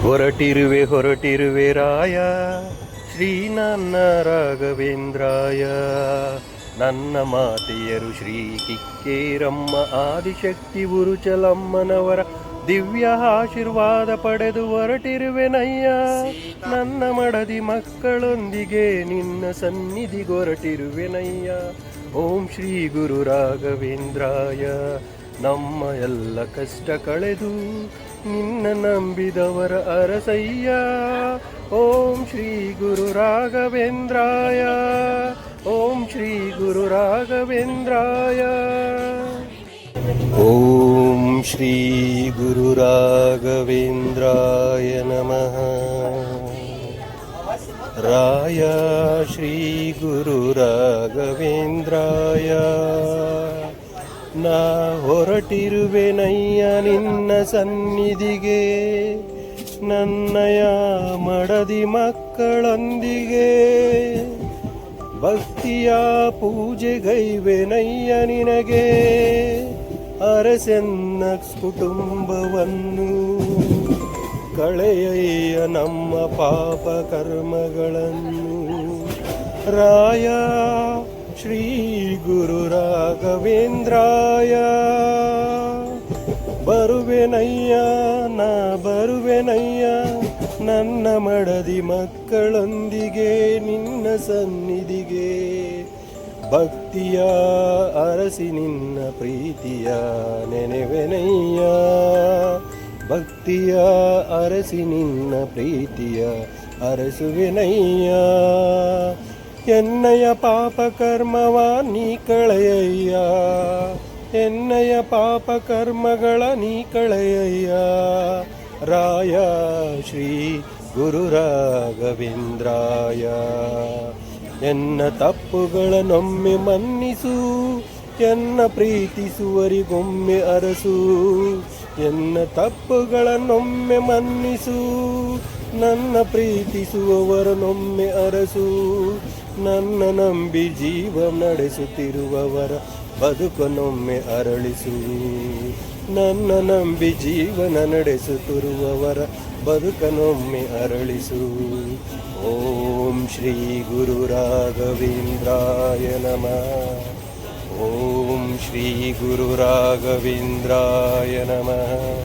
ಹೊರಟಿರುವೆ ರಾಯ ಶ್ರೀ ನನ್ನ ರಾಘವೇಂದ್ರಾಯ. ನನ್ನ ಮಾತೆಯರು ಶ್ರೀ ಕಿಕ್ಕೇರಮ್ಮ ಆದಿಶಕ್ತಿ ಉರುಚಲಮ್ಮನವರ ದಿವ್ಯ ಆಶೀರ್ವಾದ ಪಡೆದು ಹೊರಟಿರುವೆನಯ್ಯ. ನನ್ನ ಮಡದಿ ಮಕ್ಕಳೊಂದಿಗೆ ನಿನ್ನ ಸನ್ನಿಧಿಗೊರಟಿರುವೆನಯ್ಯ. ಓಂ ಶ್ರೀ ಗುರು ರಾಘವೇಂದ್ರಾಯ. ನಮ್ಮ ಎಲ್ಲ ಕಷ್ಟ ಕಳೆದು ನಿನ್ನ ನಂಬಿದವರ ಅರಸಯ್ಯ. ಓಂ ಶ್ರೀ ಗುರು ರಾಘವೇಂದ್ರಾಯ. ಓಂ ಶ್ರೀ ಗುರು ರಾಘವೇಂದ್ರಾಯ. ಓಂ ಶ್ರೀ ಗುರು ರಾಘವೇಂದ್ರಾಯ ನಮಃ. ರಾಯ ಶ್ರೀ ಗುರು ರಾಘವೇಂದ್ರಾಯ. ನಾ ಹೊರಟಿರುವೆನಯ್ಯ ನಿನ್ನ ಸನ್ನಿಧಿಗೆ, ನನ್ನಯ ಮಡದಿ ಮಕ್ಕಳೊಂದಿಗೆ. ಭಕ್ತಿಯ ಪೂಜೆಗೈವೆನಯ್ಯ ನಿನಗೆ, ಅರಸೆನ್ನ ಕುಟುಂಬವನ್ನು. ಕಳೆಯಯ್ಯ ನಮ್ಮ ಪಾಪ ಕರ್ಮಗಳನ್ನು. ರಾಯ ಶ್ರೀ ಗುರು ರಾಘವೇಂದ್ರಾಯ. ಬರುವೆನಯ್ಯ ನಾ ಬರುವೆನಯ್ಯ ನನ್ನ ಮಡದಿ ಮಕ್ಕಳೊಂದಿಗೆ ನಿನ್ನ ಸನ್ನಿಧಿಗೆ. ಭಕ್ತಿಯ ಅರಸಿ ನಿನ್ನ ಪ್ರೀತಿಯ ನೆನೆವೆನಯ್ಯ. ಭಕ್ತಿಯ ಅರಸಿ ನಿನ್ನ ಪ್ರೀತಿಯ ಅರಸುವೆನಯ್ಯ. ಎನ್ನಯ ಪಾಪ ಕರ್ಮವ ನೀ ಕಳೆಯಯ್ಯ. ಎನ್ನಯ ಪಾಪ ಕರ್ಮಗಳ ನೀ ಕಳೆಯಯ್ಯ. ರಾಯ ಶ್ರೀ ಗುರು ರಾಘವೇಂದ್ರಾಯ. ಎನ್ನ ತಪ್ಪುಗಳನ್ನೊಮ್ಮೆ ಮನ್ನಿಸು, ಎನ್ನ ಪ್ರೀತಿಸುವರಿಗೊಮ್ಮೆ ಅರಸು. ಎನ್ನ ತಪ್ಪುಗಳನ್ನೊಮ್ಮೆ ಮನ್ನಿಸು, ನನ್ನ ಪ್ರೀತಿಸುವವರನೊಮ್ಮೆ ಅರಸು. ನನ್ನ ನಂಬಿ ಜೀವ ನಡೆಸುತ್ತಿರುವವರ ಬದುಕನೊಮ್ಮೆ ಅರಳಿಸು. ನನ್ನ ನಂಬಿ ಜೀವನ ನಡೆಸುತ್ತಿರುವವರ ಬದುಕನೊಮ್ಮೆ ಅರಳಿಸು. ಓಂ ಶ್ರೀ ಗುರು ರಾಘವೇಂದ್ರಾಯ ನಮಃ. ಓಂ ಶ್ರೀ ಗುರು ರಾಘವೇಂದ್ರಾಯ ನಮಃ.